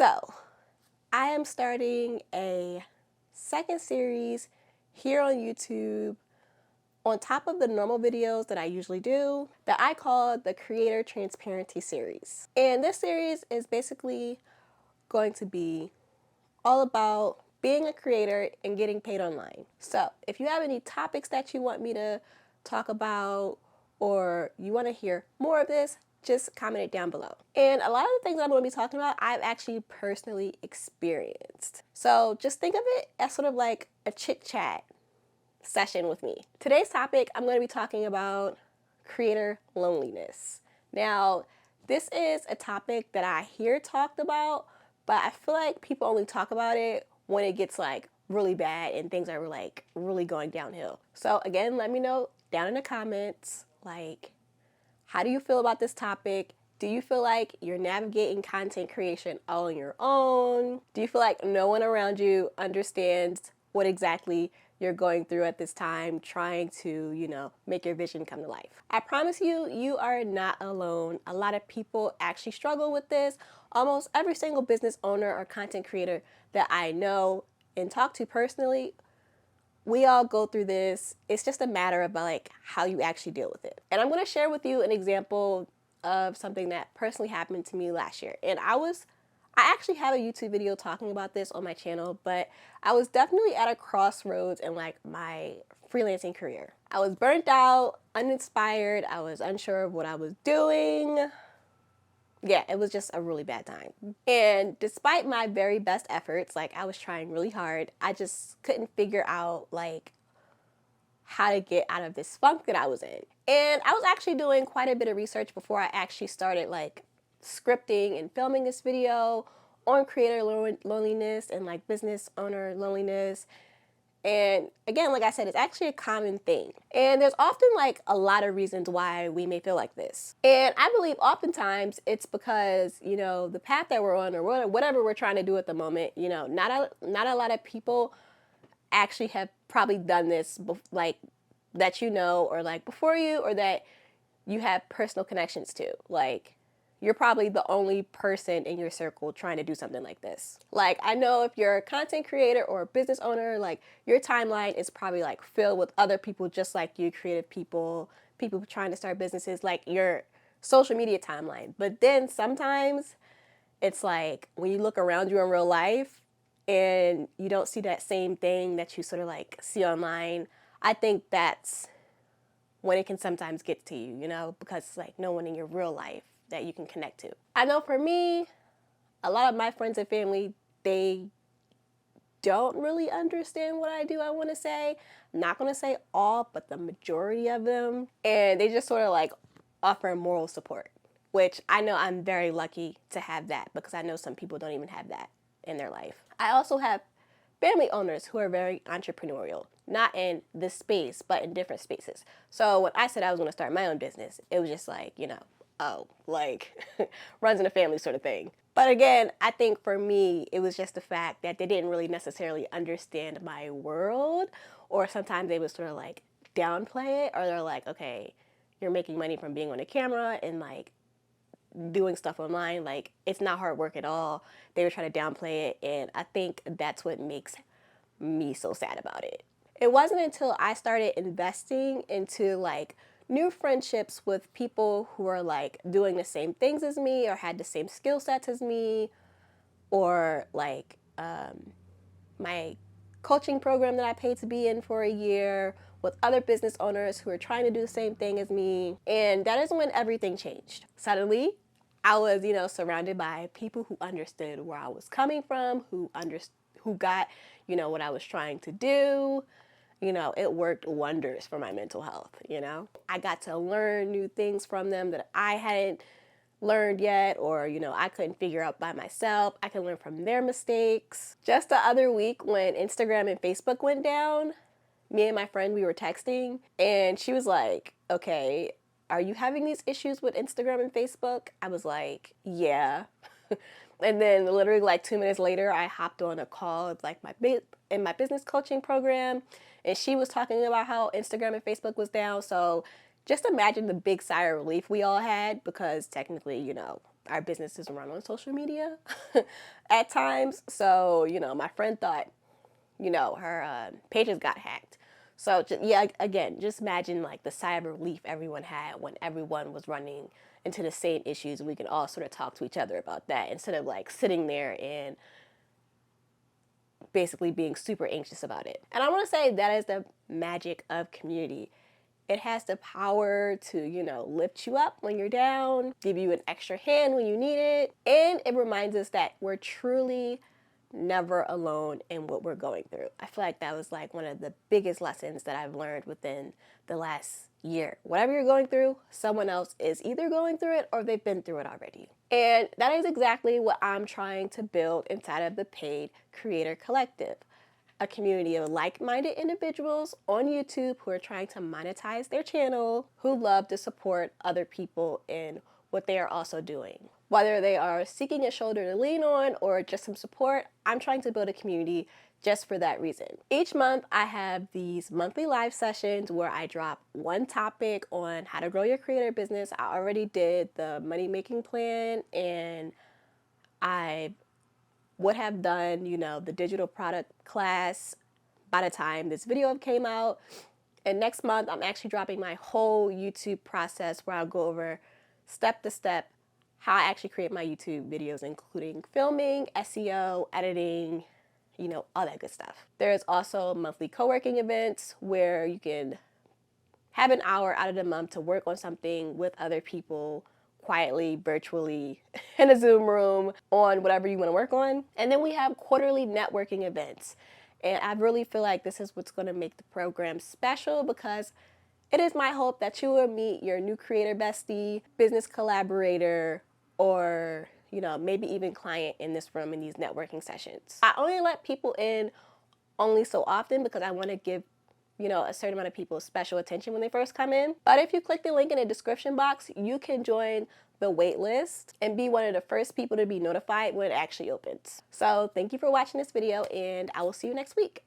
So, I am starting a second series here on YouTube on top of the normal videos that I usually do that I call the Creator Transparency series. And this series is basically going to be all about being a creator and getting paid online. So if you have any topics that you want me to talk about or you want to hear more of this, just comment it down below. And a lot of the things I'm going to be talking about, I've actually personally experienced. So just think of it as sort of like a chit chat session with me. Today's topic, I'm going to be talking about creator loneliness. Now, this is a topic that I hear talked about, but I feel like people only talk about it when it gets like really bad and things are like really going downhill. So again, let me know down in the comments, like, how do you feel about this topic? Do you feel like you're navigating content creation all on your own? Do you feel like no one around you understands what exactly you're going through at this time, trying to, make your vision come to life? I promise you, you are not alone. A lot of people actually struggle with this. Almost every single business owner or content creator that I know and talk to personally, we all go through this. It's just a matter of like how you actually deal with it. And I'm going to share with you an example of something that personally happened to me last year. And I actually have a YouTube video talking about this on my channel, but I was definitely at a crossroads in like my freelancing career. I was burnt out, uninspired. I was unsure of what I was doing. Yeah, it was just a really bad time. And despite my very best efforts, like I was trying really hard, I just couldn't figure out like how to get out of this funk that I was in. And I was actually doing quite a bit of research before I actually started like scripting and filming this video on creator loneliness and like business owner loneliness. And again, like I said, it's actually a common thing. And there's often like a lot of reasons why we may feel like this. And I believe oftentimes it's because, the path that we're on or whatever we're trying to do at the moment, not a lot of people actually have probably done this like that, or like before you, or that you have personal connections to. Like, you're probably the only person in your circle trying to do something like this. Like, I know if you're a content creator or a business owner, like your timeline is probably like filled with other people just like you, creative people, people trying to start businesses, like your social media timeline. But then sometimes it's like when you look around you in real life and you don't see that same thing that you sort of like see online, I think that's when it can sometimes get to you, because it's like no one in your real life that you can connect to. I know for me, a lot of my friends and family, they don't really understand what I do, I want to say. I'm not going to say all, but the majority of them. And they just sort of like offer moral support, which I know I'm very lucky to have that, because I know some people don't even have that in their life. I also have family owners who are very entrepreneurial, not in this space, but in different spaces. So when I said I was going to start my own business, it was just like, like runs in the family sort of thing. But again, I think for me, it was just the fact that they didn't really necessarily understand my world, or sometimes they would sort of like downplay it, or they're like, okay, you're making money from being on a camera and like doing stuff online, like it's not hard work at all. They would try to downplay it, and I think that's what makes me so sad about it. It wasn't until I started investing into like new friendships with people who are like doing the same things as me or had the same skill sets as me, or like my coaching program that I paid to be in for a year with other business owners who are trying to do the same thing as me. And that is when everything changed. Suddenly, I was, surrounded by people who understood where I was coming from, who got, what I was trying to do. It worked wonders for my mental health, I got to learn new things from them that I hadn't learned yet, or, I couldn't figure out by myself. I could learn from their mistakes. Just the other week when Instagram and Facebook went down, me and my friend, we were texting, and she was like, okay, are you having these issues with Instagram and Facebook? I was like, yeah. And then literally like 2 minutes later, I hopped on a call with like in my business coaching program, and she was talking about how Instagram and Facebook was down. So just imagine the big sigh of relief we all had, because technically, you know, our business is run on social media at times. So, you know, my friend thought, you know, her pages got hacked. So yeah, again, just imagine like the sigh of relief everyone had when everyone was running into the same issues. We can all sort of talk to each other about that instead of like sitting there and basically being super anxious about it. And I want to say that is the magic of community. It has the power to, you know, lift you up when you're down, give you an extra hand when you need it, and it reminds us that we're truly never alone in what we're going through. I feel like that was like one of the biggest lessons that I've learned within the last year. Whatever you're going through, someone else is either going through it or they've been through it already. And that is exactly what I'm trying to build inside of the Paid Creator Collective. A community of like-minded individuals on YouTube who are trying to monetize their channel, who love to support other people in what they are also doing. Whether they are seeking a shoulder to lean on or just some support, I'm trying to build a community just for that reason. Each month, I have these monthly live sessions where I drop one topic on how to grow your creator business. I already did the money-making plan, and I would have done, you know, the digital product class by the time this video came out. And next month, I'm actually dropping my whole YouTube process where I'll go over step to step how I actually create my YouTube videos, including filming, SEO, editing, you know, all that good stuff. There's also monthly co-working events where you can have an hour out of the month to work on something with other people quietly, virtually, in a Zoom room on whatever you want to work on. And then we have quarterly networking events. And I really feel like this is what's going to make the program special, because it is my hope that you will meet your new creator bestie, business collaborator, or, you know, maybe even client in this room in these networking sessions. I only let people in only so often because I want to give, you know, a certain amount of people special attention when they first come in. But if you click the link in the description box, you can join the wait list and be one of the first people to be notified when it actually opens. So thank you for watching this video, and I will see you next week.